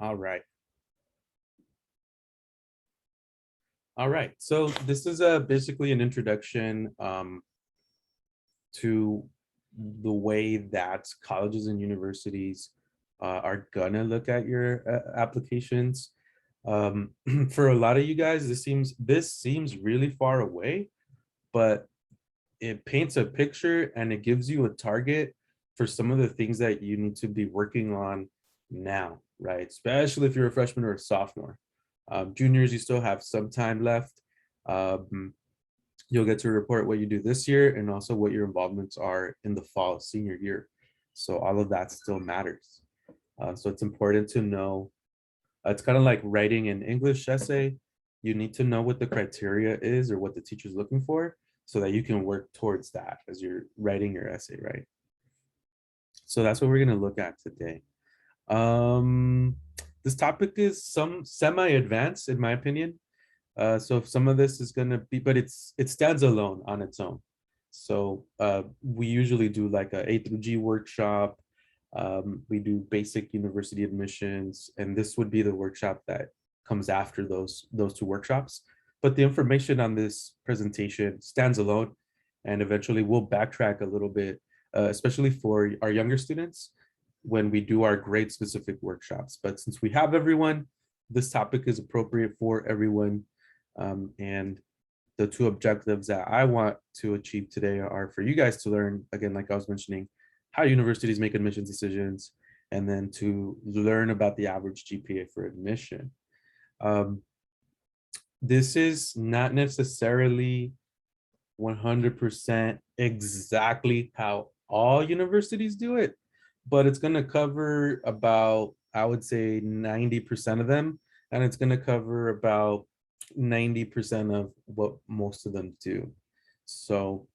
All right. All right. So this is basically an introduction to the way that colleges and universities are gonna look at your applications. For a lot of you guys, this seems really far away, but it paints a picture and it gives you a target for some of the things that you need to be working on now, right? Especially if you're a freshman or a sophomore. Juniors, you still have some time left. Um, you'll get to report what you do this year and also what your involvements are in the fall of senior year. So all of that still matters. So it's important to know, it's kind of like writing an English essay. You need to know what the criteria is or what the teacher's looking for so that you can work towards that as you're writing your essay, right? So that's what we're going to look at today. Um, this topic is some semi-advanced in my opinion. So some of this is going to be, but it stands alone on its own. So we usually do like A through G workshop. We do basic university admissions, and this would be the workshop that comes after those two workshops. But the information on this presentation stands alone, and eventually we'll backtrack a little bit, especially for our younger students when we do our grade specific workshops. But since we have everyone, this topic is appropriate for everyone. And the two objectives that I want to achieve today are for you guys to learn, again, like I was mentioning, how universities make admissions decisions, and then to learn about the average GPA for admission. This is not necessarily 100% exactly how all universities do it, but it's going to cover about, I would say, 90% of them, and it's going to cover about 90% of what most of them do. So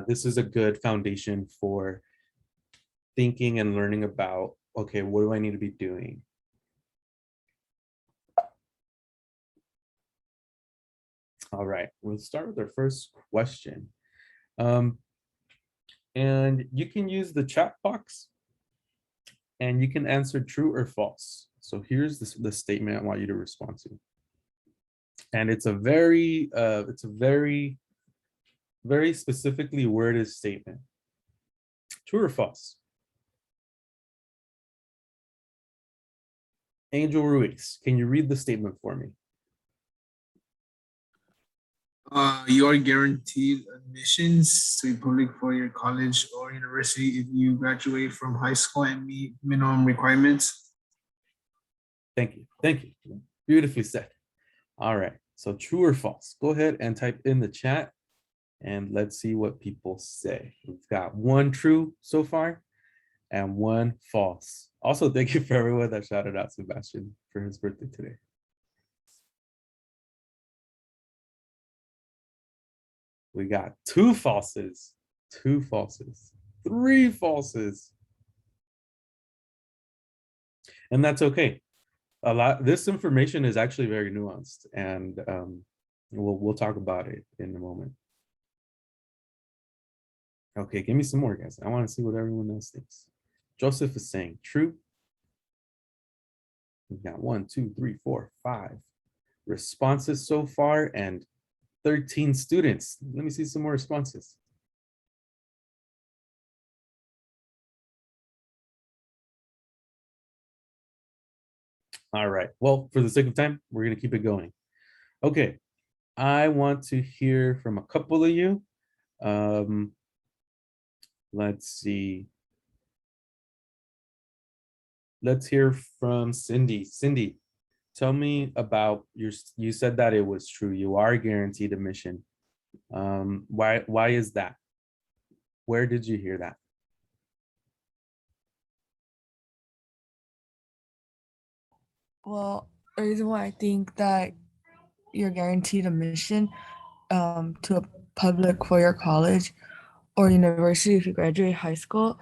this is a good foundation for thinking and learning about, okay, what do I need to be doing? All right, we'll start with our first question. And you can use the chat box and you can answer true or false. So here's the statement I want you to respond to. And it's a very specifically worded statement. True or false? Angel Ruiz, can you read the statement for me? You are guaranteed admissions to a public four-year college or university if you graduate from high school and meet minimum requirements. Thank you. Thank you. Beautifully said. All right. So true or false? Go ahead and type in the chat and let's see what people say. We've got one true so far and one false. Also, thank you for everyone that shouted out Sebastian for his birthday today. We got two falses, three falses. And that's okay. This information is actually very nuanced, and we'll talk about it in a moment. Okay, give me some more, guys. I want to see what everyone else thinks. Joseph is saying true. We've got 1, 2, 3, 4, 5 responses so far, and 13 students. Let me see some more responses. All right. Well, for the sake of time, we're going to keep it going. Okay. I want to hear from a couple of you. Let's see. Let's hear from Cindy. Cindy, tell me about you said that it was true. You are guaranteed admission. Why is that? Where did you hear that? Well, the reason why I think that you're guaranteed admission to a public four-year college or university if you graduate high school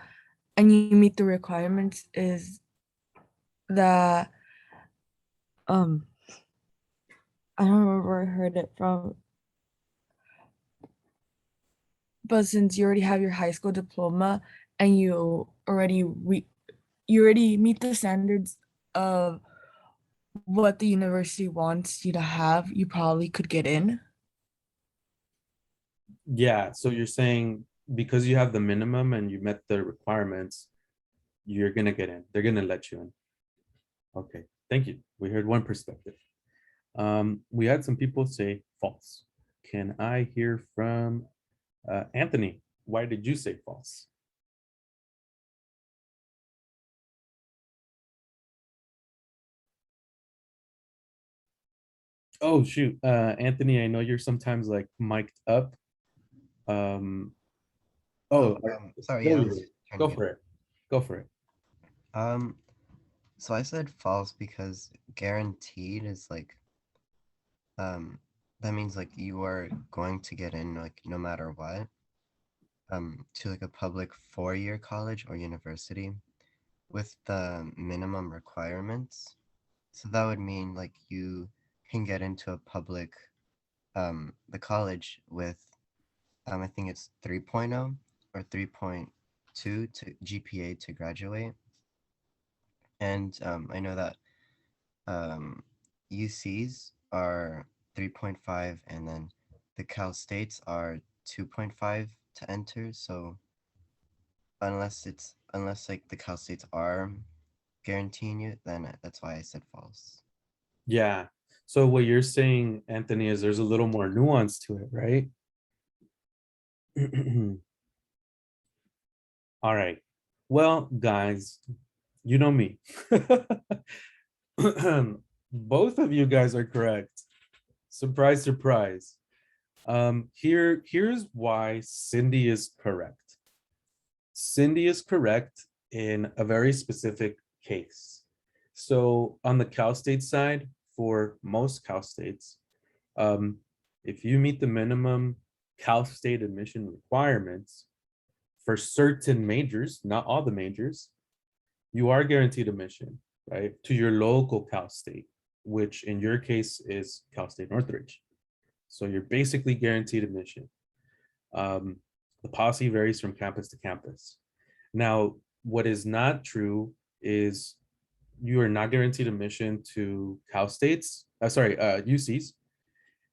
and you meet the requirements is that I don't remember where I heard it from, but since you already have your high school diploma and you already meet the standards of what the university wants you to have, you probably could get in. Yeah, so you're saying because you have the minimum and you met the requirements, you're gonna get in. They're gonna let you in. Okay, thank you. We heard one perspective. We had some people say false. Can I hear from Anthony? Why did you say false? Oh shoot, Anthony, I know you're sometimes like mic'd up. Um, oh, Sorry, there yeah, I you was go. turning Go it. for it. Go for it. Um, so I said false because guaranteed is like, that means like you are going to get in like no matter what, to like a public 4-year college or university with the minimum requirements. So that would mean like you can get into a public, the college with, I think it's 3.0 or 3.2 to GPA to graduate. And I know that UCs are 3.5 and then the Cal States are 2.5 to enter. So unless like the Cal States are guaranteeing you, then that's why I said false. Yeah. So what you're saying, Anthony, is there's a little more nuance to it, right? All right. Well, guys, you know me. Both of you guys are correct. Surprise, surprise. Here's why Cindy is correct. Cindy is correct in a very specific case. So on the Cal State side, for most Cal States, if you meet the minimum Cal State admission requirements for certain majors, not all the majors, you are guaranteed admission, right, to your local Cal State, which in your case is Cal State Northridge. So you're basically guaranteed admission. The policy varies from campus to campus. Now, what is not true is you are not guaranteed admission to Cal States, UCs,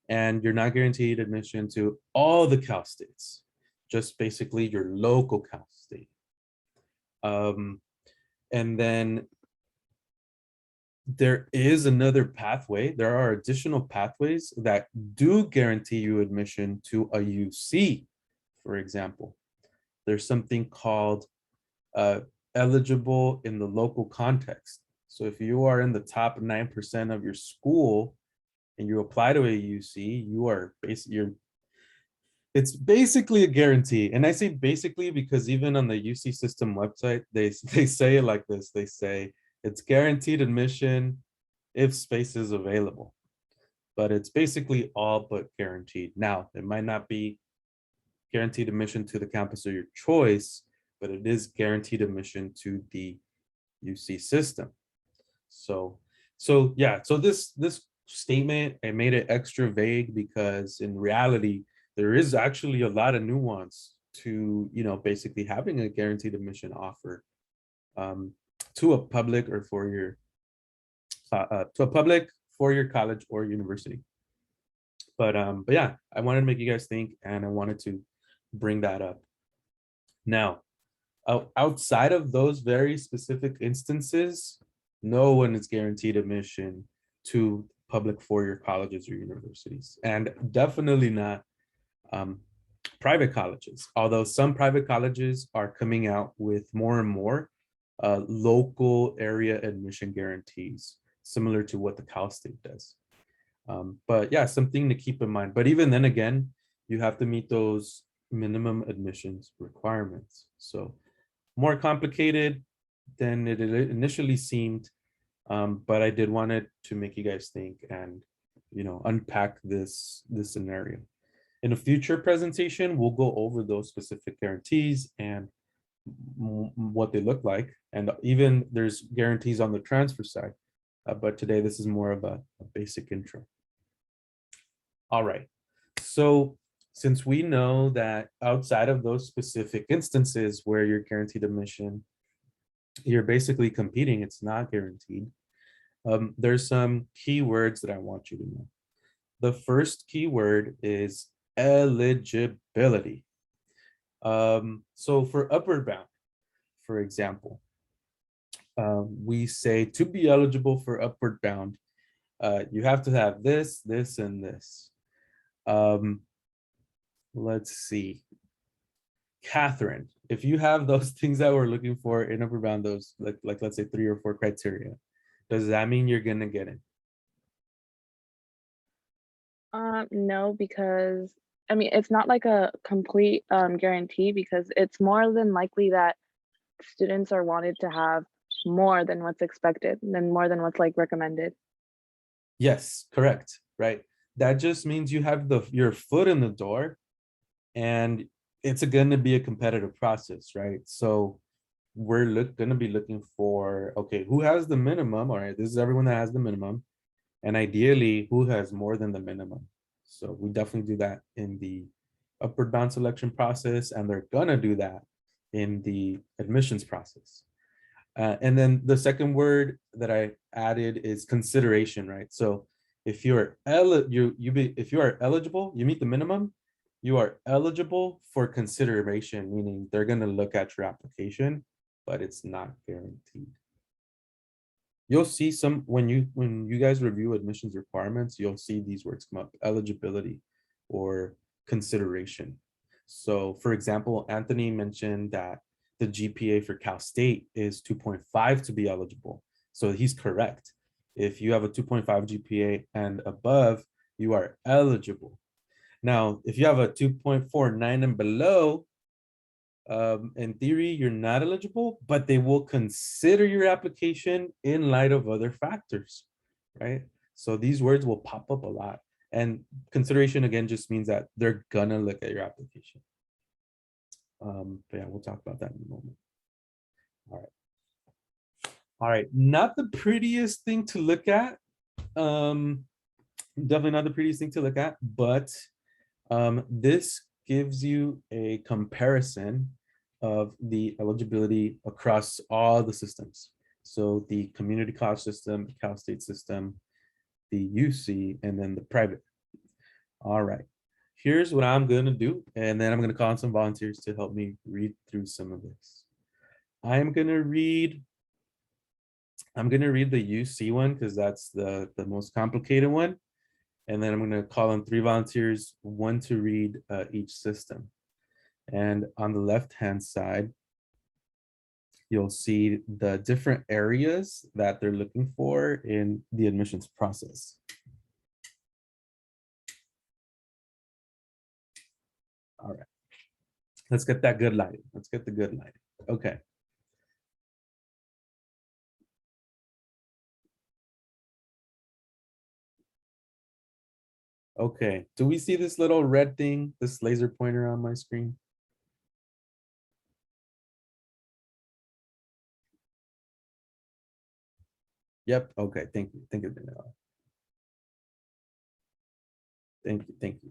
and you're not guaranteed admission to all the Cal States, just basically your local Cal State. And then there is another pathway. There are additional pathways that do guarantee you admission to a UC, for example. There's something called eligible in the local context. So if you are in the top 9% of your school and you apply to a UC, you are basically, it's basically a guarantee. And I say basically because even on the UC system website, they say it like this. They say it's guaranteed admission if space is available, but it's basically all but guaranteed. Now, it might not be guaranteed admission to the campus of your choice, but it is guaranteed admission to the UC system. So yeah, so this statement, I made it extra vague because in reality, there is actually a lot of nuance to, basically having a guaranteed admission offer to a public or four-year college or university. But yeah, I wanted to make you guys think, and I wanted to bring that up. Now, outside of those very specific instances, no one is guaranteed admission to public four-year colleges or universities, and definitely not private colleges, although some private colleges are coming out with more and more local area admission guarantees, similar to what the Cal State does. But yeah, something to keep in mind. But even then again, you have to meet those minimum admissions requirements. So more complicated than it initially seemed, but I did want to make you guys think and unpack this scenario. In a future presentation, we'll go over those specific guarantees and what they look like, and even there's guarantees on the transfer side. But today, this is more of a basic intro. All right, so since we know that outside of those specific instances where you're guaranteed admission, you're basically competing, it's not guaranteed. There's some keywords that I want you to know. The first keyword is eligibility. So for upward bound, for example, we say to be eligible for upward bound, you have to have this, this, and this. Let's see. Catherine, if you have those things that we're looking for in upward bound, those like let's say 3 or 4 criteria, does that mean you're gonna get it? No, because I mean it's not like a complete guarantee, because it's more than likely that students are wanted to have more than what's expected, than more than what's like recommended. Yes, correct, right? That just means you have your foot in the door, and it's going to be a competitive process, right? So we're going to be looking for, okay, who has the minimum? All right, this is everyone that has the minimum, and ideally who has more than the minimum. So we definitely do that in the upward bound selection process, and they're gonna do that in the admissions process. And then the second word that I added is consideration, right? So if you're if you are eligible, you meet the minimum, you are eligible for consideration, meaning they're going to look at your application, but it's not guaranteed. You'll see some when you guys review admissions requirements, you'll see these words come up: eligibility or consideration. So for example, Anthony mentioned that the GPA for Cal State is 2.5 to be eligible. So he's correct. If you have a 2.5 GPA and above, you are eligible. Now, if you have a 2.49 and below, in theory, you're not eligible, but they will consider your application in light of other factors, right? So these words will pop up a lot. And consideration, again, just means that they're gonna look at your application. But yeah, we'll talk about that in a moment. All right. All right, not the prettiest thing to look at. Definitely not the prettiest thing to look at, but this gives you a comparison of the eligibility across all the systems. So the community college system, the Cal State system, the UC, and then the private. All right, here's what I'm gonna do, and then I'm gonna call on some volunteers to help me read through some of this. I'm gonna read the UC one because that's the most complicated one. And then I'm going to call on 3 volunteers, 1 to read each system. And on the left-hand side, you'll see the different areas that they're looking for in the admissions process. All right, let's get that good lighting. Let's get the good lighting. Okay. Okay, do we see this little red thing, this laser pointer on my screen? Yep, okay, thank you. Thank you, Daniela. Thank you, thank you.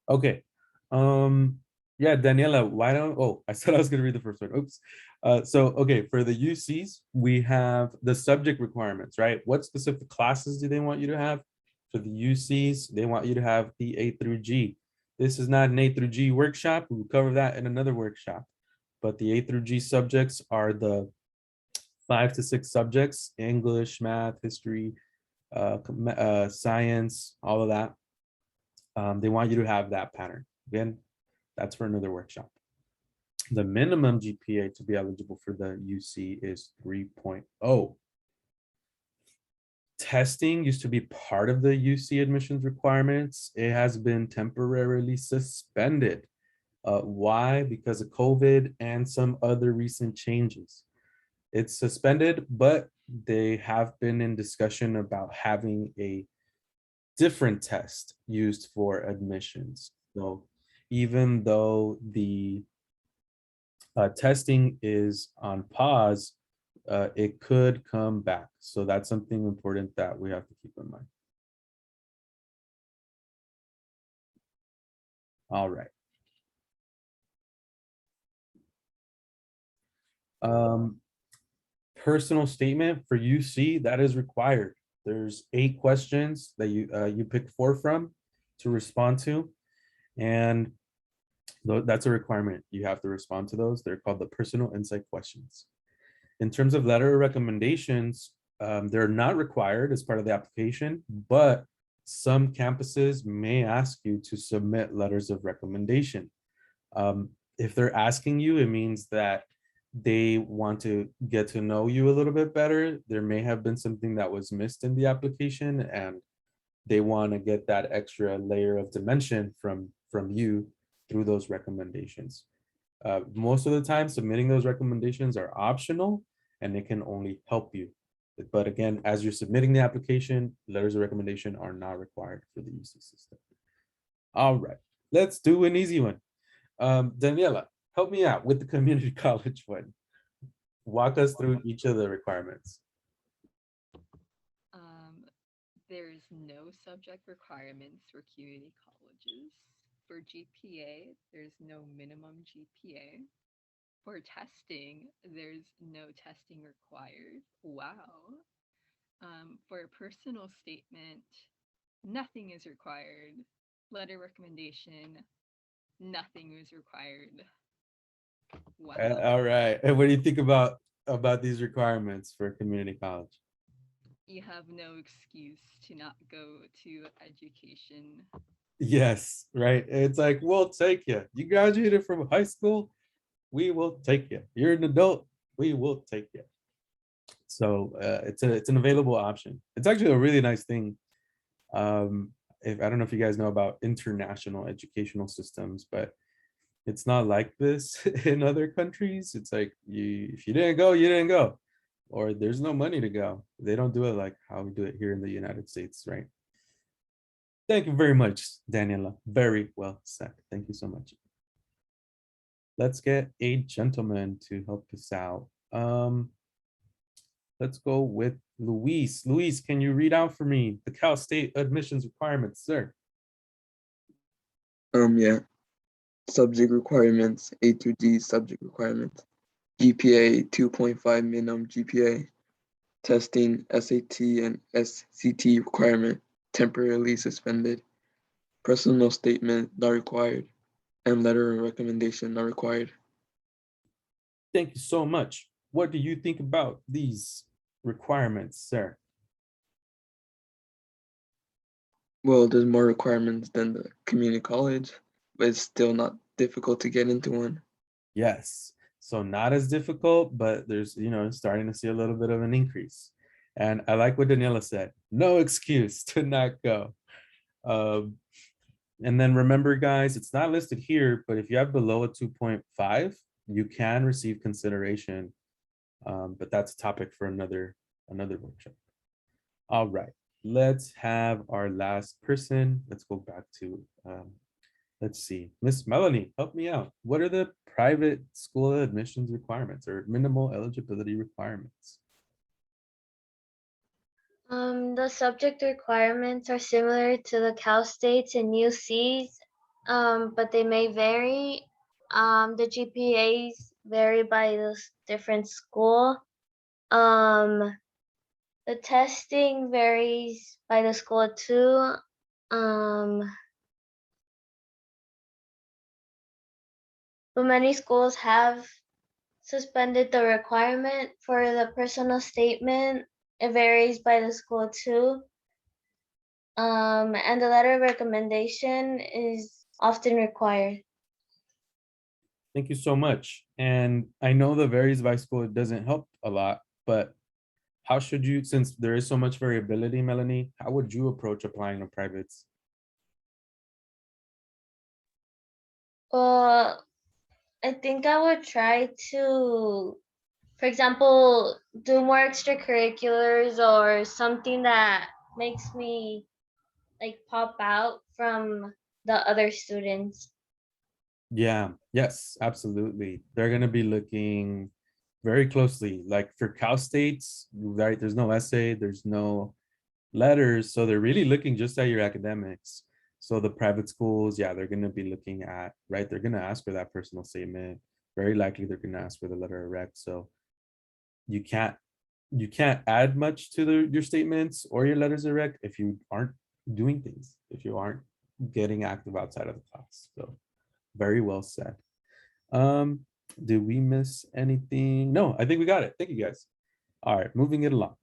Okay. Yeah, Daniela, why don't, oh, I said I was gonna read the first one. Oops. So okay, for the UCs, we have the subject requirements, right? What specific classes do they want you to have? For the UCs, they want you to have the A through G. This is not an A through G workshop. We will cover that in another workshop. But the A through G subjects are the 5 to 6 subjects: English, math, history, science, all of that. They want you to have that pattern. Again, that's for another workshop. The minimum GPA to be eligible for the UC is 3.0. Testing used to be part of the UC admissions requirements. It has been temporarily suspended. Why? Because of COVID and some other recent changes. It's suspended, but they have been in discussion about having a different test used for admissions. So even though the testing is on pause, it could come back. So that's something important that we have to keep in mind. All right. Um, personal statement for UC, that is required. There's 8 questions that you pick 4 from to respond to, and that's a requirement. You have to respond to those. They're called the personal insight questions. In terms of letter of recommendations, they're not required as part of the application, but some campuses may ask you to submit letters of recommendation. If they're asking you, it means that they want to get to know you a little bit better. There may have been something that was missed in the application, and they want to get that extra layer of dimension from you through those recommendations. Most of the time, submitting those recommendations are optional, and it can only help you. But again, as you're submitting the application, letters of recommendation are not required for the UC system. All right, let's do an easy one. Daniela, help me out with the community college one. Walk us through each of the requirements. There's no subject requirements for community colleges. For GPA, there's no minimum GPA. For testing, there's no testing required. Wow. For a personal statement, nothing is required. Letter recommendation, nothing is required. Wow. All right. And what do you think about these requirements for community college? You have no excuse to not go to education. Yes, right. It's like, we'll take you. You graduated from high school, we will take you. You're an adult, we will take you. So it's an available option. It's actually a really nice thing. If I don't know if you guys know about international educational systems, but it's not like this in other countries. It's like if you didn't go, you didn't go, or there's no money to go. They don't do it like how we do it here in the United States, right? Thank you very much, Daniela. Very well said. Thank you so much. Let's get a gentleman to help us out. Let's go with Luis. Luis, can you read out for me the Cal State admissions requirements, sir? Yeah. Subject requirements, A through D subject requirements. GPA 2.5 minimum GPA. Testing SAT and SCT requirement temporarily suspended. Personal statement not required. And letter of recommendation not required. Thank you so much. What do you think about these requirements, sir? Well, there's more requirements than the community college, but it's still not difficult to get into one. Yes. So not as difficult, but there's, starting to see a little bit of an increase. And I like what Daniela said, no excuse to not go. And then remember, guys, it's not listed here, but if you have below a 2.5, you can receive consideration. But that's a topic for another workshop. All right, let's have our last person. Let's go back to, let's see, Miss Melanie, help me out. What are the private school admissions requirements or minimal eligibility requirements? The subject requirements are similar to the Cal States and UCs, but they may vary. The GPAs vary by the different school. The testing varies by the school too. But many schools have suspended the requirement for the personal statement. It varies by the school too. And the letter of recommendation is often required. Thank you so much. And I know the varies by school, it doesn't help a lot, but how should you, since there is so much variability, Melanie, how would you approach applying to privates? Well, I think I would try to, for example, do more extracurriculars or something that makes me like pop out from the other students. Yeah, yes, absolutely. They're going to be looking very closely, like for Cal States, right? There's no essay, there's no letters. So they're really looking just at your academics. So the private schools, yeah, they're going to be looking at, right? They're going to ask for that personal statement. Very likely they're going to ask for the letter of rec. So you can't add much to your statements or your letters of rec if you aren't doing things, if you aren't getting active outside of the class. So very well said. Did we miss anything? No, I think we got it. Thank you guys. All right, moving it along.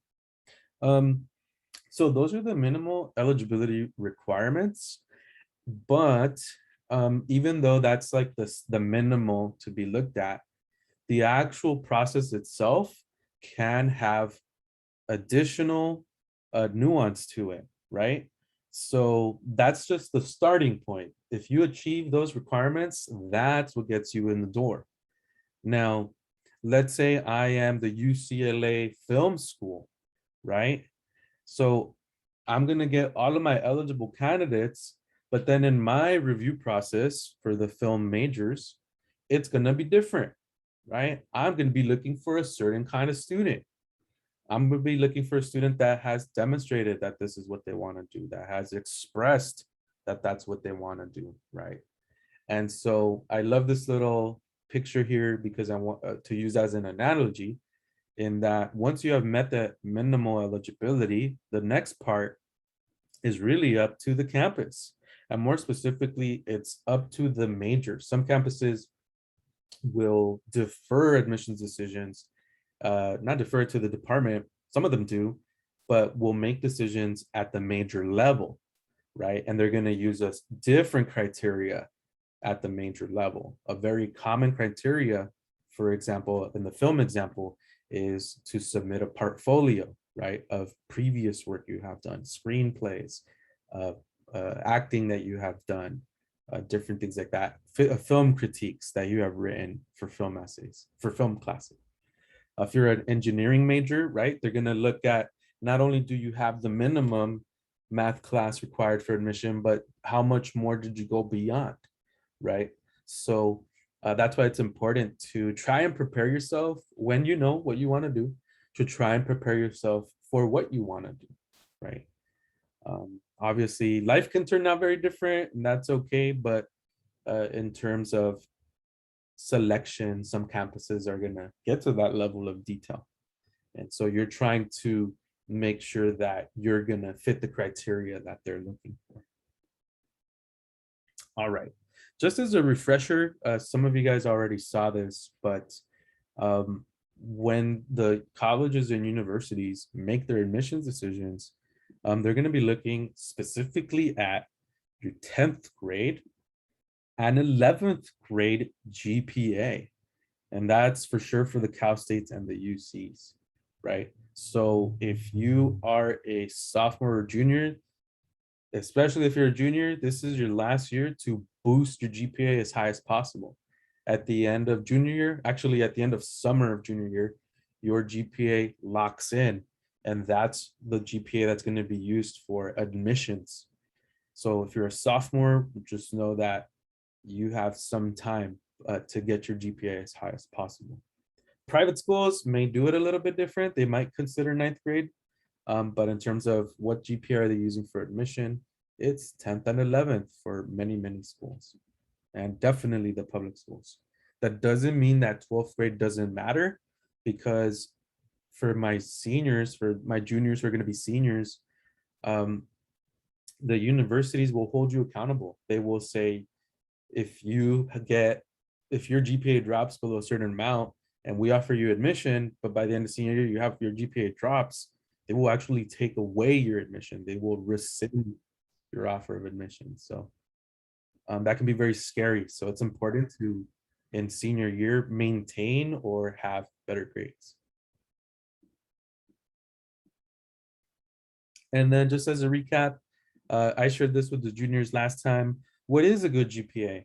So those are the minimal eligibility requirements, but even though that's like the minimal to be looked at, the actual process itself can have additional nuance to it, right? So that's just the starting point. If you achieve those requirements, that's what gets you in the door. Now, let's say I am the UCLA Film School, right? So I'm gonna get all of my eligible candidates, but then in my review process for the film majors, it's gonna be different, right? I'm gonna be looking for a certain kind of student. I'm going to be looking for a student that has demonstrated that this is what they want to do, that has expressed that that's what they want to do, right? And so I love this little picture here because I want to use as an analogy in that once you have met the minimal eligibility, the next part is really up to the campus. And more specifically, it's up to the major. Some campuses will defer admissions decisions, not defer to the department, some of them do, but will make decisions at the major level, right? And they're going to use a different criteria at the major level. A very common criteria, for example, in the film example, is to submit a portfolio, right, of previous work you have done, screenplays, acting that you have done, different things like that, film critiques that you have written for film essays, for film classes. If you're an engineering major, right, they're going to look at not only do you have the minimum math class required for admission, but how much more did you go beyond, right? So that's why it's important to try and prepare yourself when you know what you want to do, to try and prepare yourself for what you want to do, right? Obviously, life can turn out very different, and that's okay. But in terms of selection, some campuses are going to get to that level of detail. And so you're trying to make sure that you're going to fit the criteria that they're looking for. All right. Just as a refresher, some of you guys already saw this, but when the colleges and universities make their admissions decisions, they're going to be looking specifically at your 10th grade and 11th grade GPA. And that's for sure for the Cal States and the UCs, right? So if you are a sophomore or junior, especially if you're a junior, this is your last year to boost your GPA as high as possible. At the end of junior year, actually at the end of summer of junior year, your GPA locks in, and that's the GPA that's going to be used for admissions. So if you're a sophomore, just know that you have some time to get your GPA as high as possible. Private schools may do it a little bit different. They might consider 9th grade, but in terms of what GPA are they using for admission, it's 10th and 11th for many, many schools, and definitely the public schools. That doesn't mean that 12th grade doesn't matter, because for my seniors, for my juniors who are going to be seniors, the universities will hold you accountable. They will say, if your GPA drops below a certain amount and we offer you admission, but by the end of senior year, you have your GPA drops, they will actually take away your admission. They will rescind your offer of admission. So that can be very scary. So it's important to, in senior year, maintain or have better grades. And then just as a recap, I shared this with the juniors last time. What is a good GPA?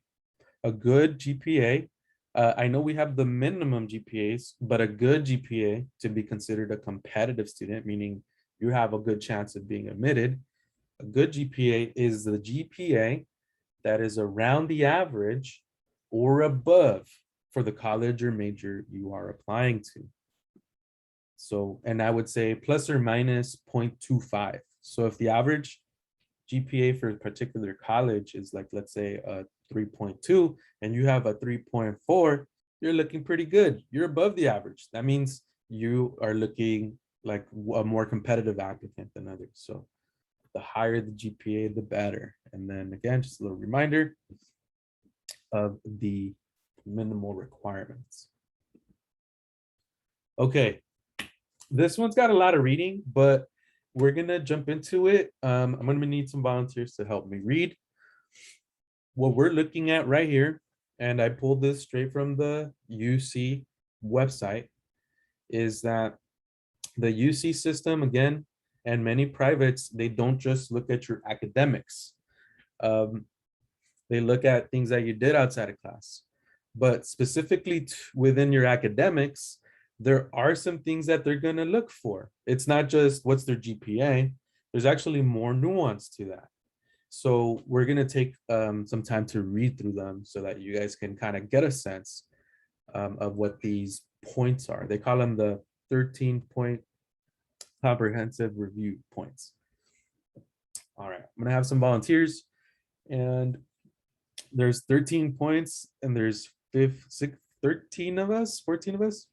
A good GPA, I know we have the minimum GPAs, but a good GPA to be considered a competitive student, meaning you have a good chance of being admitted. A good GPA is the GPA that is around the average or above for the college or major you are applying to. So, and I would say plus or minus 0.25. So if the average GPA for a particular college is like, let's say a 3.2 and you have a 3.4, you're looking pretty good. You're above the average. That means you are looking like a more competitive applicant than others. So the higher the GPA, the better. And then again, just a little reminder of the minimal requirements. Okay, this one's got a lot of reading, but we're gonna jump into it. I'm gonna need some volunteers to help me read. What we're looking at right here, and I pulled this straight from the UC website, is that the UC system, again, and many privates, they don't just look at your academics. They look at things that you did outside of class. But specifically within your academics, there are some things that they're going to look for. It's not just what's their GPA. There's actually more nuance to that. So we're going to take some time to read through them so that you guys can kind of get a sense of what these points are. They call them the 13-point comprehensive review points. All right, I'm going to have some volunteers, and there's 13 points, and there's 13 of us, 14 of us.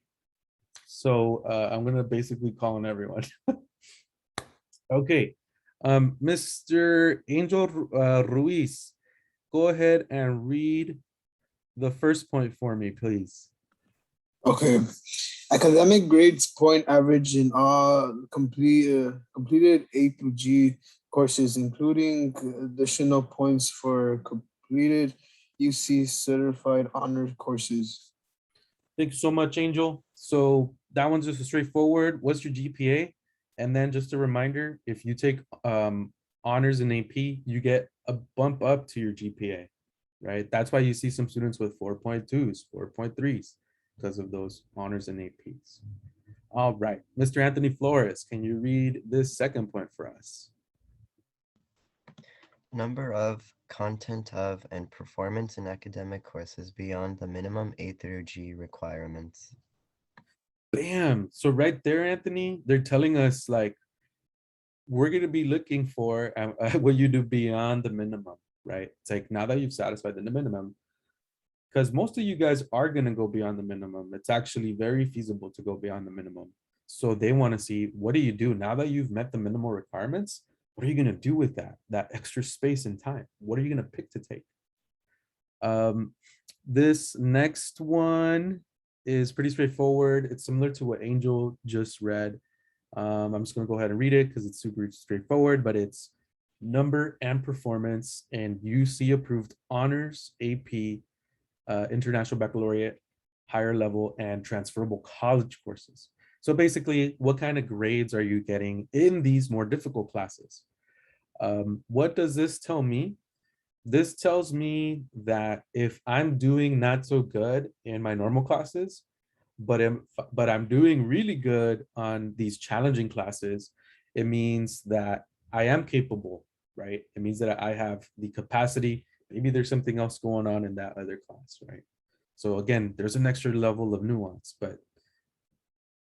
So I'm gonna basically call on everyone. Okay, Mr. Angel Ruiz, go ahead and read the first point for me, please. Okay. Academic grades point average in all completed A through G courses, including additional points for completed UC certified honor courses. Thank you so much, Angel. So that one's just a straightforward. What's your GPA? And then just a reminder, if you take honors in AP, you get a bump up to your GPA, right? That's why you see some students with 4.2s, 4.3s, because of those honors and APs. All right, Mr. Anthony Flores, can you read this second point for us? Number of, content of, and performance in academic courses beyond the minimum A through G requirements. Bam. So right there, Anthony, they're telling us like, we're going to be looking for what you do beyond the minimum, right? It's like now that you've satisfied the minimum, because most of you guys are going to go beyond the minimum. It's actually very feasible to go beyond the minimum. So they want to see, what do you do now that you've met the minimal requirements? What are you going to do with that extra space and time? What are you going to pick to take? This next one is pretty straightforward. It's similar to what Angel just read. I'm just going to go ahead and read it because it's super straightforward, but it's number and performance and UC approved honors, AP, international baccalaureate, higher level, and transferable college courses. So basically, what kind of grades are you getting in these more difficult classes? What does this tell me? This tells me that if I'm doing not so good in my normal classes, but I'm doing really good on these challenging classes, it means that I am capable, right? It means that I have the capacity. Maybe there's something else going on in that other class, right? So again, there's an extra level of nuance, but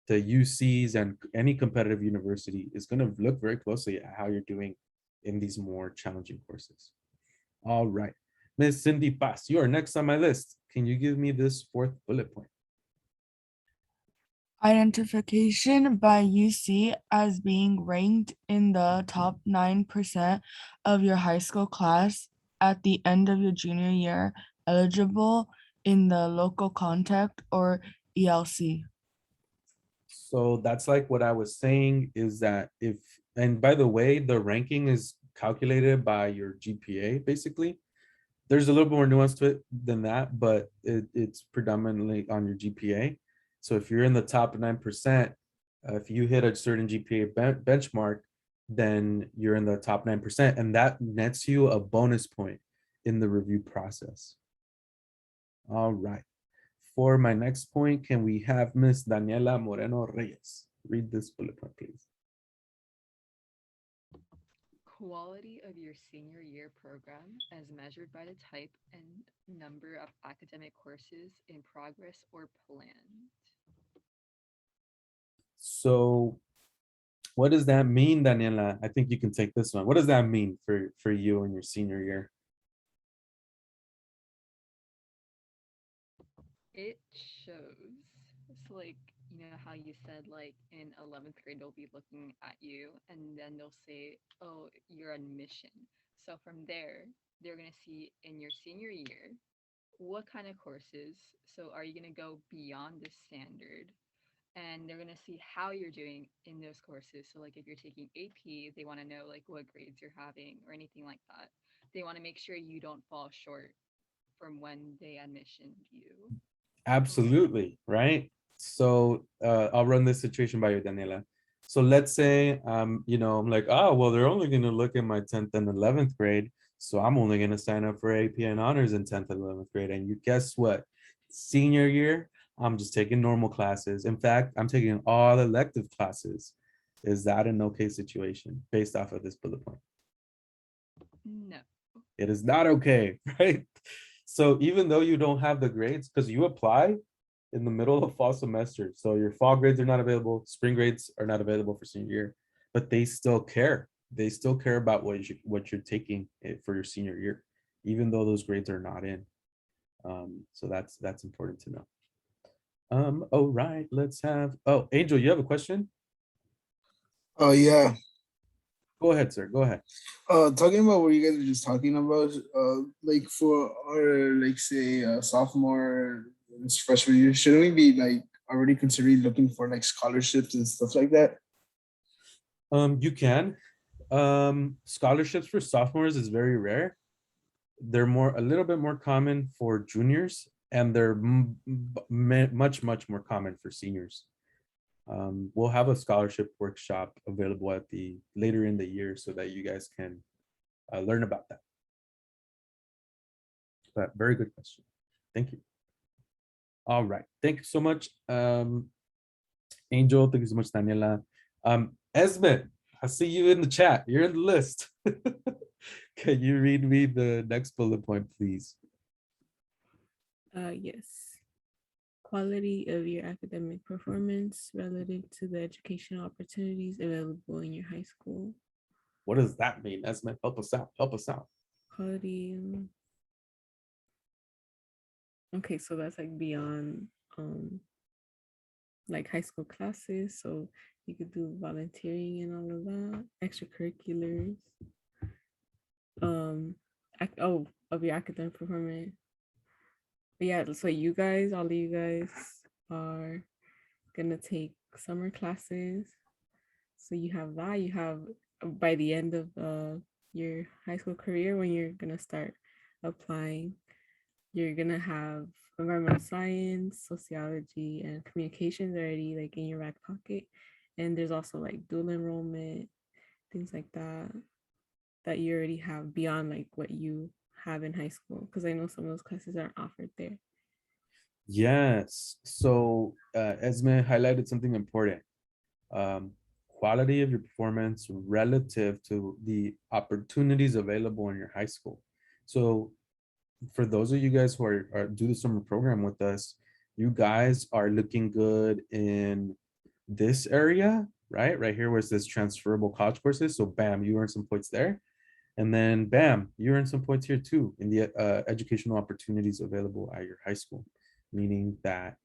the UCs and any competitive university is going to look very closely at how you're doing in these more challenging courses. All right, Ms. Cindy Paz, you are next on my list. Can you give me this fourth bullet point? Identification by UC as being ranked in the top 9% of your high school class at the end of your junior year, eligible in the local contact or ELC. So that's like what I was saying is that if, and by the way, the ranking is calculated by your GPA, basically. There's a little bit more nuance to it than that, but it's predominantly on your GPA. So if you're in the top 9%, if you hit a certain GPA benchmark, then you're in the top 9%, and that nets you a bonus point in the review process. All right. For my next point, can we have Miss Daniela Moreno Reyes read this bullet point, please? Quality of your senior year program as measured by the type and number of academic courses in progress or planned. So what does that mean, Daniela? I think you can take this one. What does that mean for you in your senior year? It shows, it's like you know how you said like in 11th grade they'll be looking at you and then they'll say, oh, your admission. So from there, they're gonna see in your senior year what kind of courses. So are you gonna go beyond the standard? And they're gonna see how you're doing in those courses. So like if you're taking AP, they want to know like what grades you're having or anything like that. They want to make sure you don't fall short from when they admissioned you. Absolutely, right? So I'll run this situation by you, Daniela. So let's say I'm like, oh, well, they're only going to look at my 10th and 11th grade. So I'm only going to sign up for AP and honors in 10th and 11th grade. And you guess what? Senior year, I'm just taking normal classes. In fact, I'm taking all elective classes. Is that an okay situation based off of this bullet point? No. It is not okay, right? So even though you don't have the grades, because you apply in the middle of fall semester, so your fall grades are not available, spring grades are not available for senior year, but they still care. They still care about what you're taking for your senior year, even though those grades are not in. So that's important to know. Oh right, let's have. Oh, Angel, you have a question? Oh yeah. Go ahead, sir. Go ahead. Talking about what you guys were just talking about, like for our like say sophomore and freshman year, shouldn't we be like already considering looking for like scholarships and stuff like that? You can. Scholarships for sophomores is very rare. They're a little bit more common for juniors, and they're much more common for seniors. We'll have a scholarship workshop available at the later in the year so that you guys can learn about that. But very good question. Thank you. All right. Thank you so much, Angel. Thank you so much, Daniela. Esme, I see you in the chat. You're in the list. Can you read me the next bullet point, please? Yes. Quality of your academic performance relative to the educational opportunities available in your high school. What does that mean, Esme? Help us out. Help us out. Quality. Okay, so that's like beyond like high school classes. So you could do volunteering and all of that, extracurriculars. Of your academic performance. But yeah, so you guys, all of you guys are gonna take summer classes. So you have that. You have by the end of your high school career, when you're gonna start applying, you're gonna have environmental science, sociology, and communications already like in your back pocket. And there's also like dual enrollment, things like that you already have beyond like what you have in high school, because I know some of those classes aren't offered there. Yes. So Esme highlighted something important. Quality of your performance relative to the opportunities available in your high school. So for those of you guys who are do the summer program with us, you guys are looking good in this area, right? Right here where it says transferable college courses. So bam, you earn some points there. And then bam, you earn some points here too in the educational opportunities available at your high school, meaning that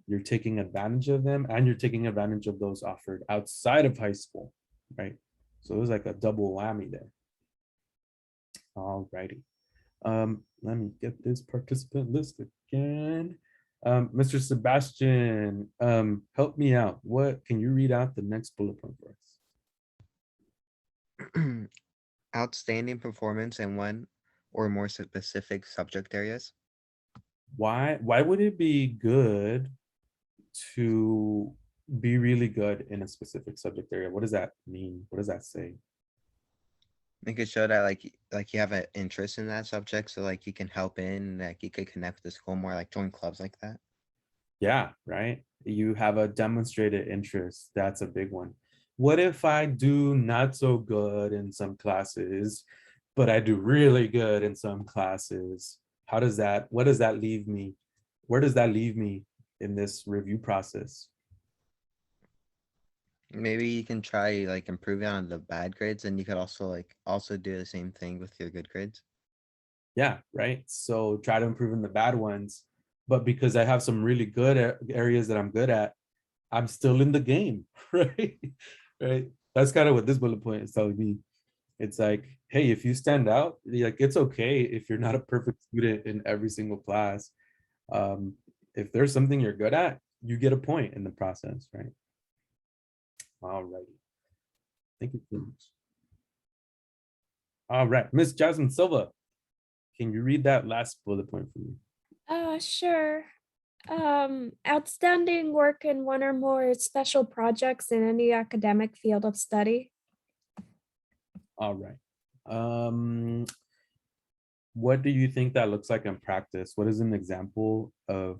you're taking advantage of them and you're taking advantage of those offered outside of high school, right? So it was like a double whammy there. All righty. Let me get this participant list again. Mr. Sebastian, help me out. What can you read out the next bullet point for us? Outstanding performance in one or more specific subject areas. Why would it be good to be really good in a specific subject area? What does that mean? What does that say? It could show that like you have an interest in that subject, so like you can help in, like you could connect with the school more, like join clubs like that. Yeah, right. You have a demonstrated interest. That's a big one. What if I do not so good in some classes, but I do really good in some classes? What does that leave me? Where does that leave me in this review process? Maybe you can try like improving on the bad grades, and you could also do the same thing with your good grades. Yeah, right. So try to improve in the bad ones, but because I have some really good areas that I'm good at, I'm still in the game, right? Right. That's kind of what this bullet point is telling me. It's like, hey, if you stand out, like it's okay if you're not a perfect student in every single class. Um, if there's something you're good at, you get a point in the process, right? All righty. Thank you so much. All right, Miss Jasmine Silva, can you read that last bullet point for me? Sure. Outstanding work in one or more special projects in any academic field of study. All right. What do you think that looks like in practice? What is an example of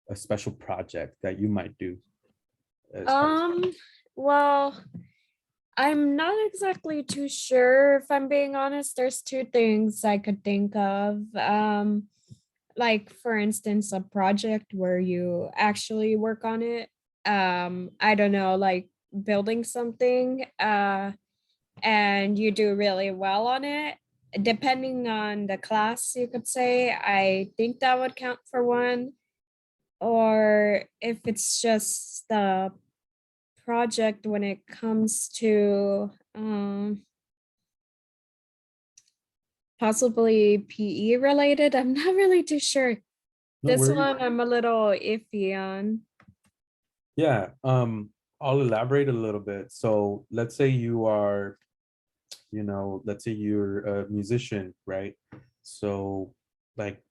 a special project that you might do? Well, I'm not exactly too sure if I'm being honest. There's two things I could think of. Like for instance, a project where you actually work on it. I don't know, like building something, and you do really well on it. Depending on the class, you could say, I think that would count for one. Or if it's just the project when it comes to possibly PE related. I'm not really too sure. No This worries. one I'm a little iffy on. Yeah, I'll elaborate a little bit. So let's say you are, let's say you're a musician, right? So like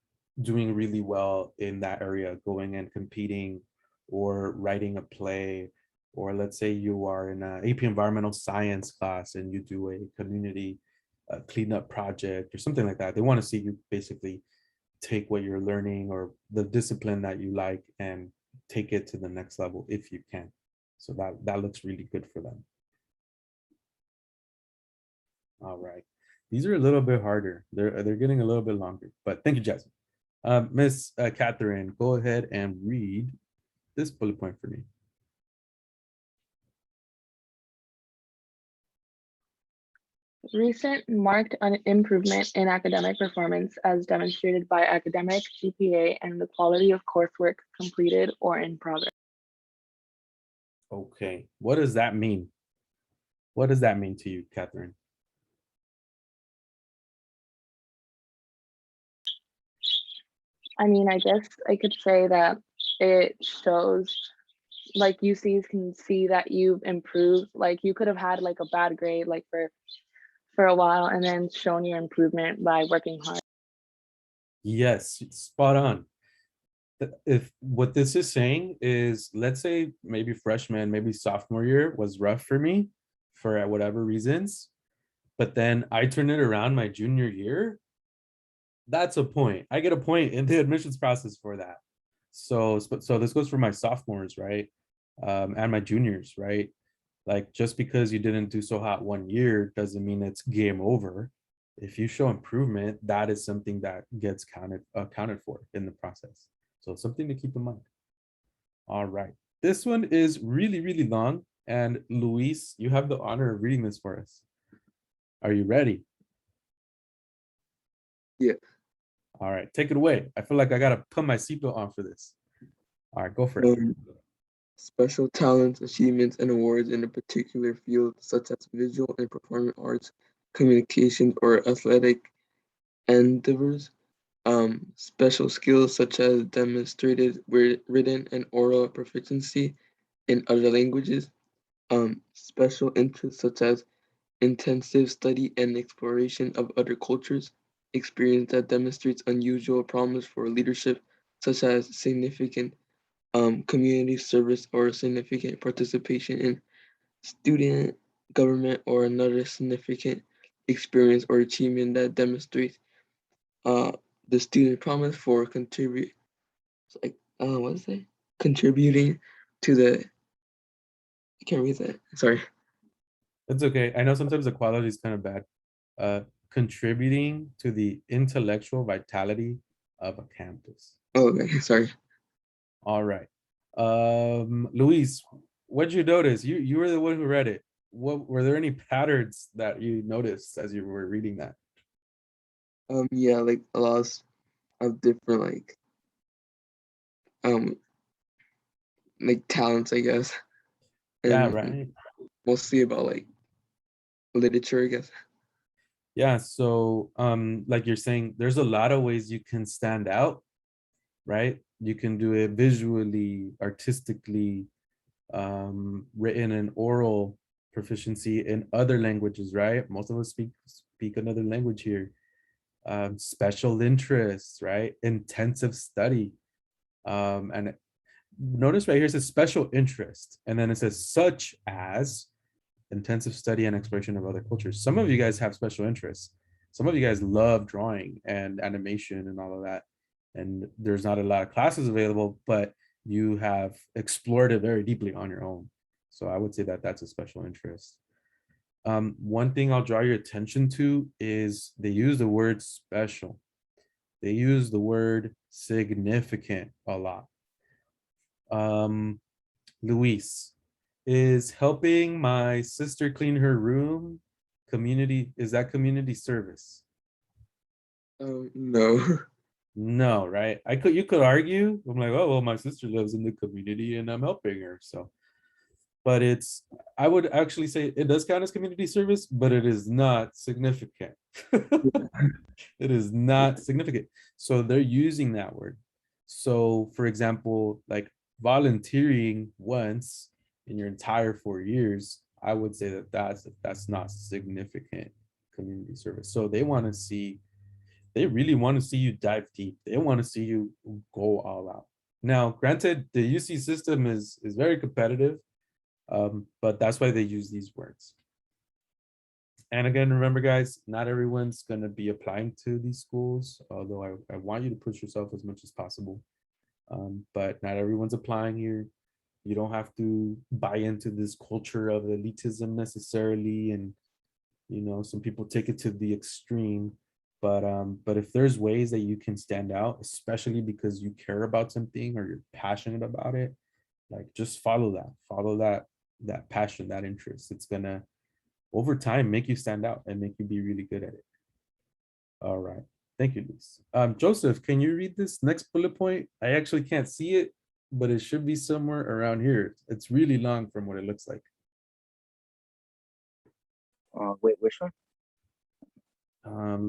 doing really well in that area, going and competing or writing a play, or let's say you are in a AP environmental science class and you do a community cleanup project or something like that. They want to see you basically take what you're learning or the discipline that you like and take it to the next level if you can. So that looks really good for them. All right. These are a little bit harder. They're getting a little bit longer, but thank you, Jasmine. Miss Catherine, go ahead and read this bullet point for me. Recent marked improvement in academic performance as demonstrated by academic GPA and the quality of coursework completed or in progress. Okay, what does that mean? What does that mean to you, Catherine? I mean, I guess I could say that it shows, like UCs can see that you've improved. Like you could have had like a bad grade like for a while and then shown your improvement by working hard. Yes, spot on. If what this is saying is, let's say maybe freshman, maybe sophomore year was rough for me for whatever reasons, but then I turn it around my junior year, that's a point. I get a point in the admissions process for that. So this goes for my sophomores, right? And my juniors, right? Like just because you didn't do so hot one year doesn't mean it's game over. If you show improvement, that is something that gets accounted for in the process. So something to keep in mind. All right. This one is really, really long. And Luis, you have the honor of reading this for us. Are you ready? Yeah. All right, take it away. I feel like I gotta put my seatbelt on for this. All right, go for it. Special talents, achievements, and awards in a particular field, such as visual and performing arts, communication, or athletic endeavors. Special skills such as demonstrated written and oral proficiency in other languages. Special interests such as intensive study and exploration of other cultures. Experience that demonstrates unusual promise for leadership, such as significant community service or significant participation in student government or another significant experience or achievement that demonstrates the student promise for what is it? Contributing to the, I can't read that. Sorry. It's okay. I know sometimes the quality is kind of bad. Contributing to the intellectual vitality of a campus. Oh, okay. Sorry. All right. Luis, what'd you notice? You were the one who read it. What were there any patterns that you noticed as you were reading that? Yeah, like a lot of different um like talents, I guess. Yeah, And right. mostly about like literature, I guess. Yeah, so like you're saying, there's a lot of ways you can stand out, right? You can do it visually, artistically, written and oral proficiency in other languages, right? Most of us speak another language here. Special interests, right? Intensive study. And notice right here it says special interest, and then it says such as intensive study and exploration of other cultures. Some of you guys have special interests. Some of you guys love drawing and animation and all of that. And there's not a lot of classes available, but you have explored it very deeply on your own. So I would say that that's a special interest. One thing I'll draw your attention to is they use the word special. They use the word significant a lot. Luis, is helping my sister clean her room community, is that community service? No. No, right? You could argue, I'm like, oh, well, my sister lives in the community and I'm helping her, so. But I would actually say it does count as community service, but it is not significant. It is not significant. So they're using that word. So for example, like volunteering once in your entire 4 years, I would say that that's not significant community service. So they really want to see you dive deep. They want to see you go all out. Now, granted, the UC system is very competitive, but that's why they use these words. And again, remember, guys, not everyone's going to be applying to these schools, although I want you to push yourself as much as possible. But not everyone's applying here. You don't have to buy into this culture of elitism necessarily. And, some people take it to the extreme. But if there's ways that you can stand out, especially because you care about something or you're passionate about it, like just follow that passion, that interest. It's gonna over time make you stand out and make you be really good at it. All right. Thank you, Luis. Joseph, can you read this next bullet point? I actually can't see it, but it should be somewhere around here. It's really long from what it looks like. Wait, which one?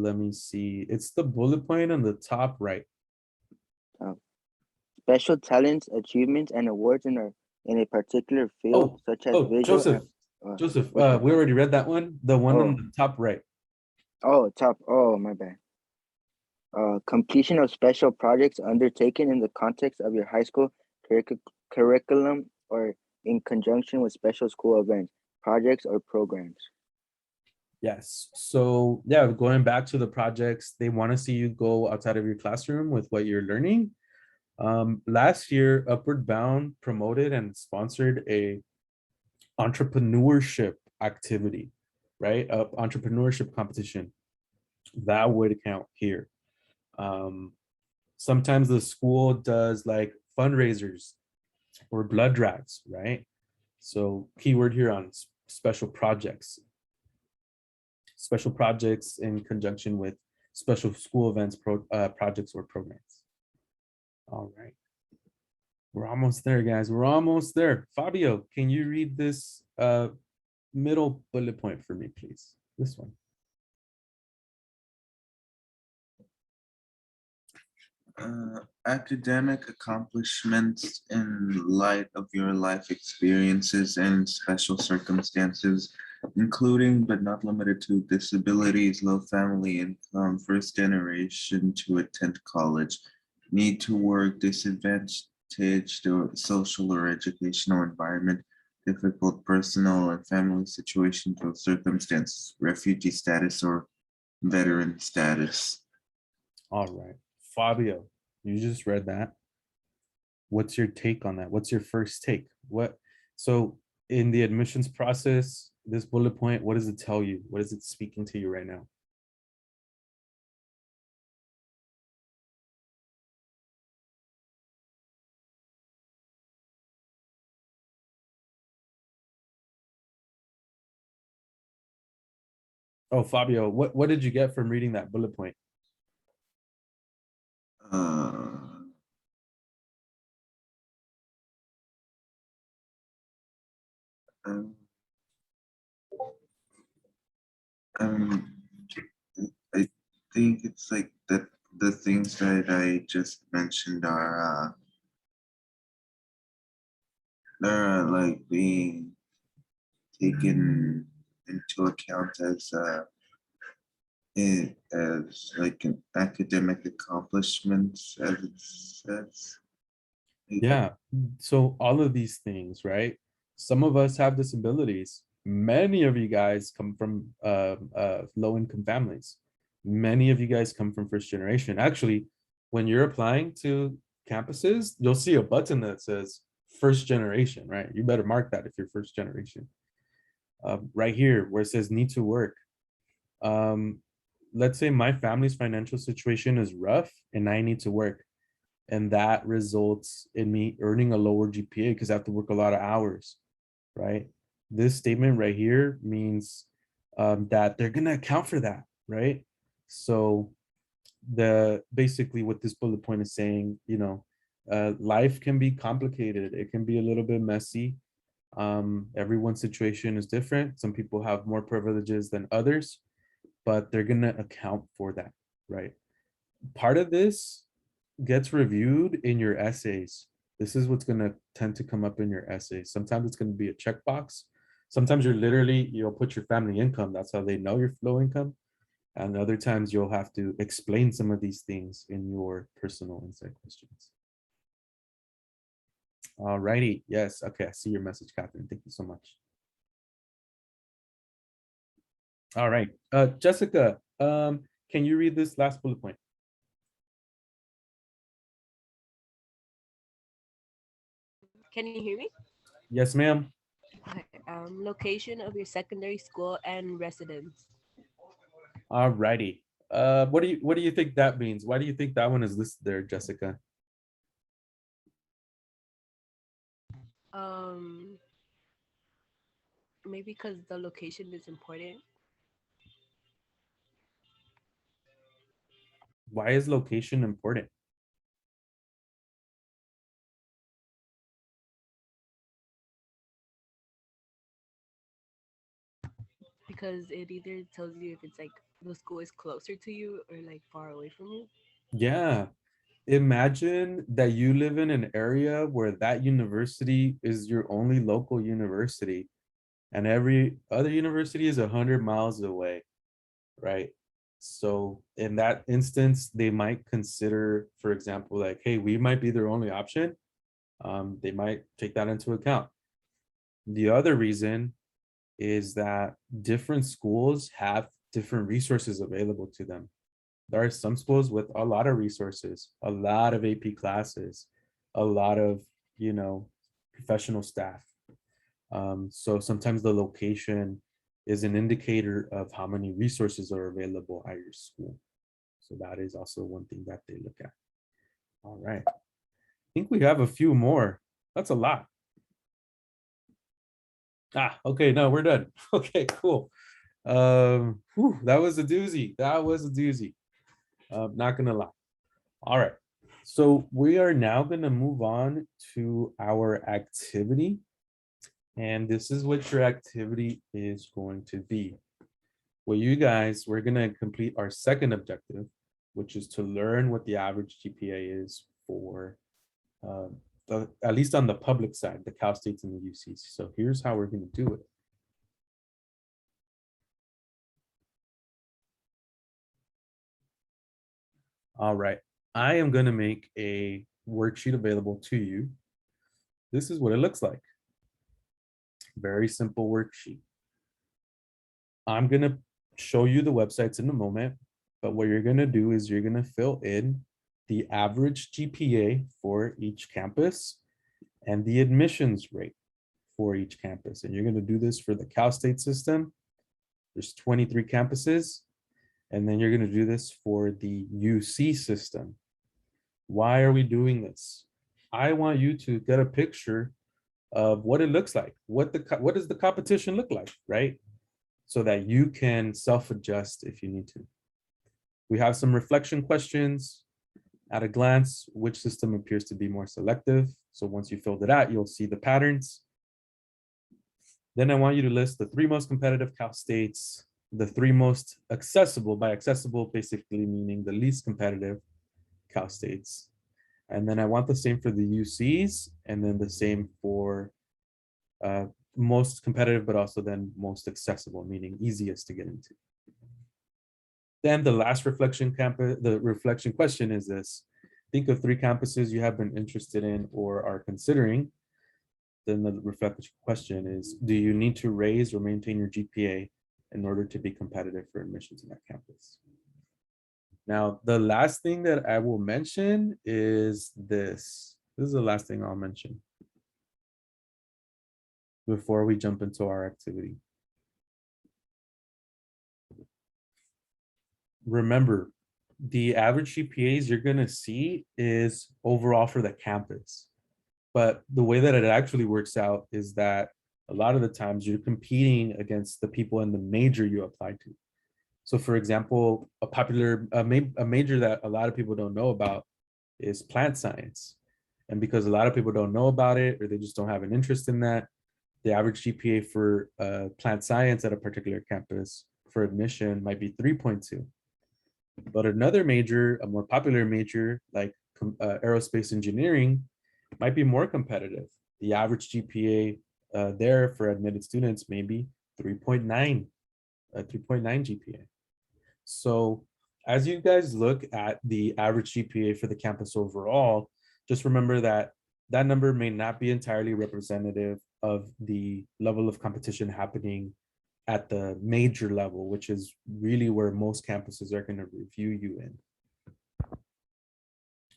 Let me see. It's the bullet point on the top right. Special talents, achievements, and awards in a particular field, such as visual. Joseph. Joseph, we already read that one. The one on the top right. Oh, top. Oh, my bad. Completion of special projects undertaken in the context of your high school curriculum or in conjunction with special school events, projects, or programs. Yes. So yeah, going back to the projects, they want to see you go outside of your classroom with what you're learning. Last year, Upward Bound promoted and sponsored a entrepreneurship activity, right? Entrepreneurship competition. That would count here. Sometimes the school does like fundraisers or blood drives, right? So keyword here on special projects. Special projects in conjunction with special school events, projects, or programs. All right. We're almost there, guys. We're almost there. Fabio, can you read this middle bullet point for me, please? This one. Academic accomplishments in light of your life experiences and special circumstances, including but not limited to disabilities, low family income, first generation to attend college, need to work, disadvantaged or social or educational environment, difficult personal and family situations or circumstances, refugee status or veteran status. All right. Fabio, you just read that. What's your take on that? What's your first take? So in the admissions process, this bullet point, what does it tell you? What is it speaking to you right now? Oh, Fabio, what did you get from reading that bullet point? Um, um, I think it's like that the things that I just mentioned are like being taken into account as like an academic accomplishment, as it says. Yeah, so all of these things, right? Some of us have disabilities. Many of you guys come from low-income families. Many of you guys come from first generation. Actually, when you're applying to campuses, you'll see a button that says first generation, right? You better mark that if you're first generation. Right here, where it says need to work. Let's say my family's financial situation is rough and I need to work, and that results in me earning a lower GPA because I have to work a lot of hours, right? This statement right here means that they're gonna account for that, right? So basically what this bullet point is saying, life can be complicated. It can be a little bit messy. Everyone's situation is different. Some people have more privileges than others, but they're gonna account for that, right? Part of this gets reviewed in your essays. This is what's going to tend to come up in your essays. Sometimes it's going to be a checkbox. Sometimes you'll put your family income. That's how they know your low income. And other times you'll have to explain some of these things in your personal insight questions. All righty. Yes. Okay. I see your message, Catherine. Thank you so much. All right. Jessica, can you read this last bullet point? Can you hear me? Yes, ma'am. Okay. Location of your secondary school and residence. All righty. What do you think that means? Why do you think that one is listed there, Jessica? Maybe because the location is important. Why is location important? Because it either tells you if it's like the school is closer to you or like far away from you. Yeah. Imagine that you live in an area where that university is your only local university and every other university is 100 miles away, right? So in that instance, they might consider, for example, like, hey, we might be their only option. They might take that into account. The other reason is that different schools have different resources available to them. There are some schools with a lot of resources, a lot of AP classes, a lot of, professional staff. So sometimes the location is an indicator of how many resources are available at your school. So that is also one thing that they look at. All right. I think we have a few more. That's a lot. Okay, no, we're done. Okay, cool. That was a doozy. That was a doozy. Not gonna lie. All right. So we are now gonna move on to our activity. And this is what your activity is going to be. Well, you guys, we're gonna complete our second objective, which is to learn what the average GPA is for at least on the public side, the Cal States and the UCs. So here's how we're gonna do it. All right, I am gonna make a worksheet available to you. This is what it looks like. Very simple worksheet. I'm gonna show you the websites in a moment, but what you're gonna do is you're gonna fill in the average GPA for each campus and the admissions rate for each campus. And you're gonna do this for the Cal State system. There's 23 campuses. And then you're gonna do this for the UC system. Why are we doing this? I want you to get a picture of what it looks like. What does the competition look like, right? So that you can self-adjust if you need to. We have some reflection questions. At a glance, which system appears to be more selective? So once you filled it out, you'll see the patterns. Then I want you to list the 3 most competitive Cal states, the 3 most accessible, by accessible basically meaning the least competitive Cal states. And then I want the same for the UCs, and then the same for most competitive, but also then most accessible, meaning easiest to get into. Then the last reflection question is this: think of 3 campuses you have been interested in or are considering. Then the reflection question is, do you need to raise or maintain your GPA in order to be competitive for admission to that campus? Now, the last thing that I will mention is this. This is the last thing I'll mention before we jump into our activity. Remember, the average GPAs you're going to see is overall for the campus. But the way that it actually works out is that a lot of the times you're competing against the people in the major you apply to. So for example, a major that a lot of people don't know about is plant science. And because a lot of people don't know about it, or they just don't have an interest in that, the average GPA for plant science at a particular campus for admission might be 3.2. But another major, a more popular major like aerospace engineering, might be more competitive. The average GPA there for admitted students may be 3.9, 3.9 GPA. So as you guys look at the average GPA for the campus overall, just remember that that number may not be entirely representative of the level of competition happening at the major level, which is really where most campuses are going to review you in.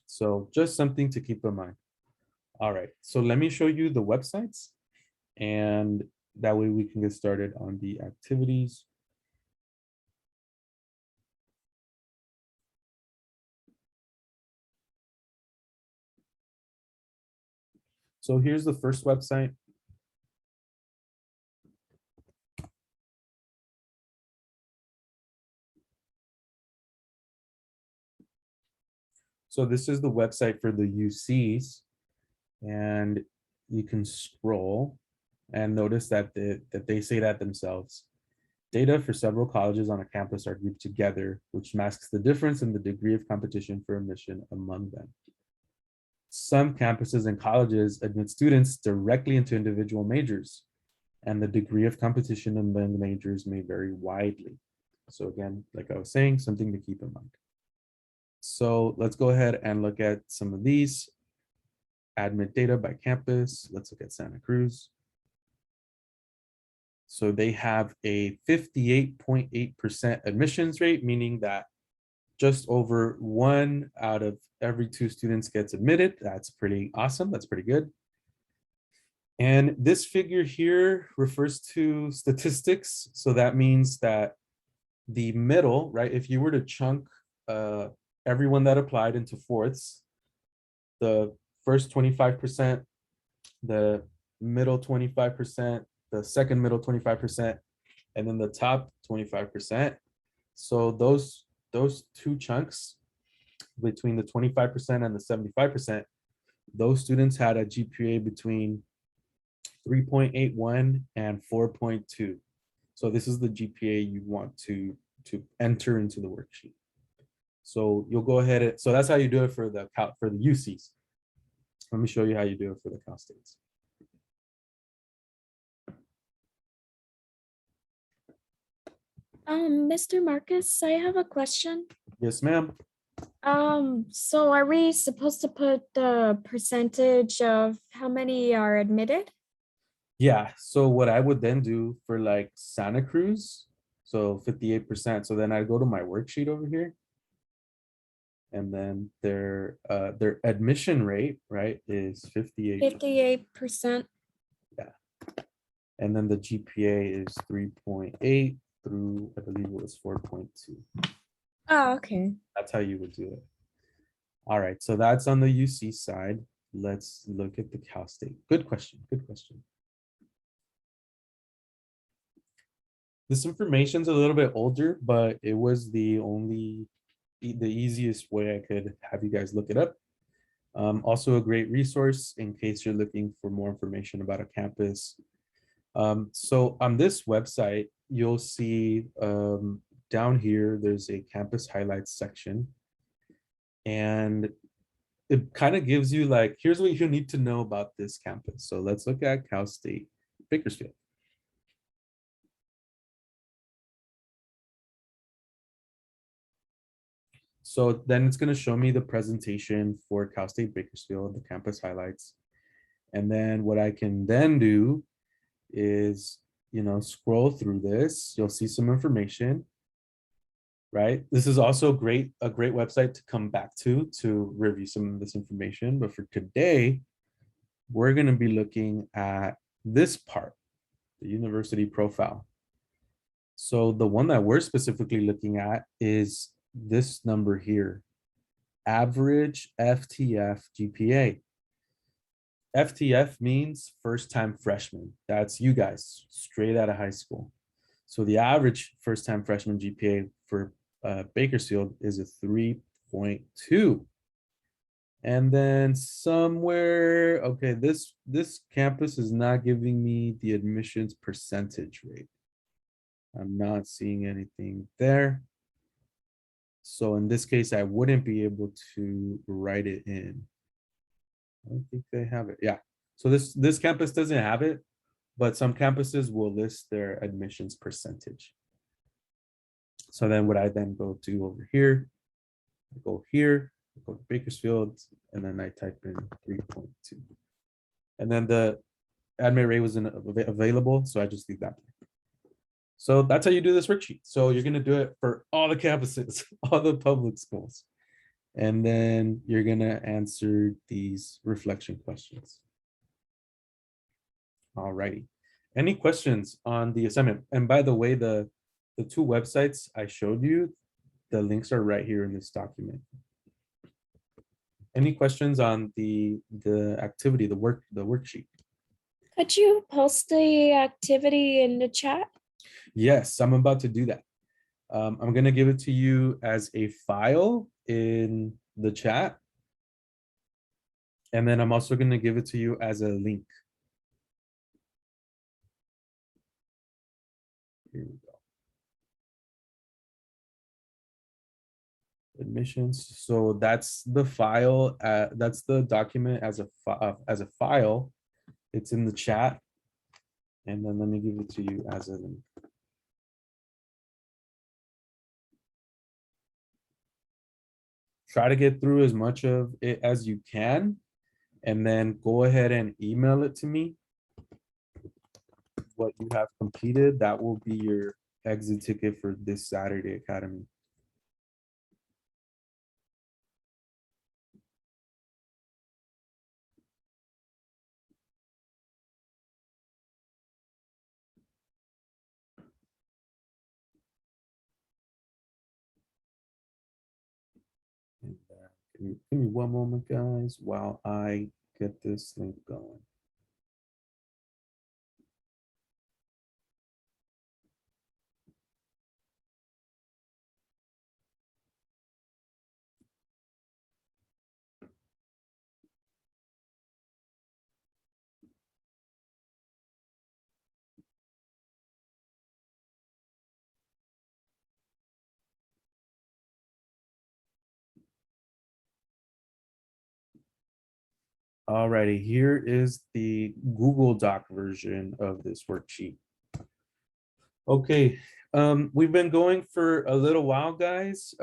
So just something to keep in mind. All right, so let me show you the websites, and that way we can get started on the activities. So here's the first website. So this is the website for the UCs, and you can scroll and notice that they say that themselves. Data for several colleges on a campus are grouped together, which masks the difference in the degree of competition for admission among them. Some campuses and colleges admit students directly into individual majors, and the degree of competition among majors may vary widely. So again, like I was saying, something to keep in mind. So let's go ahead and look at some of these. Admit data by campus. Let's look at Santa Cruz. So they have a 58.8% admissions rate, meaning that just over 1 out of every 2 students gets admitted. That's pretty awesome. That's pretty good. And this figure here refers to statistics. So that means that the middle, right? If you were to chunk everyone that applied into fourths, the first 25%, the middle 25%, the second middle 25%, and then the top 25%. So those 2 chunks between the 25% and the 75%, those students had a GPA between 3.81 and 4.2. So this is the GPA you want to enter into the worksheet. So you'll go ahead so that's how you do it for the UCs. Let me show you how you do it for the Cal States. Mr. Marcus, I have a question. Yes, ma'am. So are we supposed to put the percentage of how many are admitted? Yeah, so what I would then do for like Santa Cruz, so 58%. So then I go to my worksheet over here, and then their admission rate, right, is 58. 58%. Yeah. And then the GPA is 3.8 through, I believe it was 4.2. Oh, okay. That's how you would do it. All right, so that's on the UC side. Let's look at the Cal State. Good question, good question. This information's a little bit older, but it was the easiest way I could have you guys look it up. Also a great resource in case you're looking for more information about a campus. So on this website, you'll see down here, there's a campus highlights section. And it kind of gives you like, here's what you need to know about this campus. So let's look at Cal State Bakersfield. So then it's going to show me the presentation for Cal State Bakersfield, the campus highlights. And then what I can then do is, scroll through this. You'll see some information, right? This is also a great website to come back to review some of this information. But for today, we're going to be looking at this part, the university profile. So the one that we're specifically looking at is this number here, average FTF GPA. FTF means first time freshman. That's you guys straight out of high school. So the average first time freshman GPA for Bakersfield is a 3.2. And then somewhere, okay, this campus is not giving me the admissions percentage rate. I'm not seeing anything there. So in this case, I wouldn't be able to write it in. I don't think they have it. Yeah. So this campus doesn't have it, but some campuses will list their admissions percentage. So then what I then go to over here, I go here, I go to Bakersfield, and then I type in 3.2. And then the admit rate wasn't available, so I just leave that. So that's how you do this worksheet. So you're gonna do it for all the campuses, all the public schools. And then you're gonna answer these reflection questions. All righty. Any questions on the assignment? And by the way, the two websites I showed you, the links are right here in this document. Any questions on the activity, the worksheet? Could you post the activity in the chat? Yes, I'm about to do that. I'm gonna give it to you as a file in the chat. And then I'm also gonna give it to you as a link. Here we go. Admissions. So that's the file. That's the document as a file. It's in the chat. And then let me give it to you as a link. Try to get through as much of it as you can, and then go ahead and email it to me. What you have completed, that will be your exit ticket for this Saturday Academy. And, give me one moment, guys, while I get this link going. Alrighty, here is the Google Doc version of this worksheet. Okay, we've been going for a little while, guys.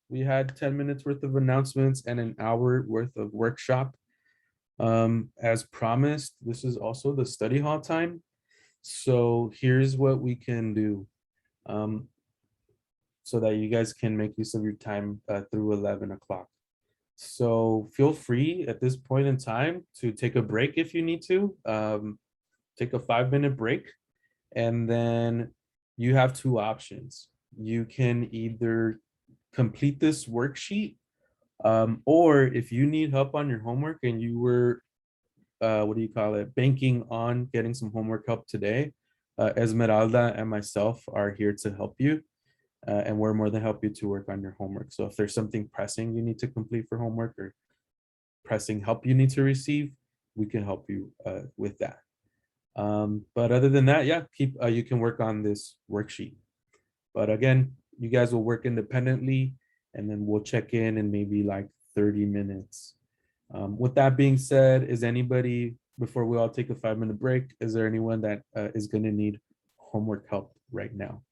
We had 10 minutes worth of announcements and an hour worth of workshop. As promised, this is also the study hall time. So here's what we can do so that you guys can make use of your time through 11 o'clock. So feel free at this point in time to take a break if you need to. Take a 5-minute break, and then you have two options. You can either complete this worksheet, or if you need help on your homework and you were, banking on getting some homework help today, Esmeralda and myself are here to help you. And we're more than happy to work on your homework. So if there's something pressing you need to complete for homework or pressing help you need to receive, we can help you with that. But other than that, yeah, you can work on this worksheet. But again, you guys will work independently, and then we'll check in maybe like 30 minutes. With that being said, is anybody, before we all take a 5-minute break, is there anyone that is going to need homework help right now?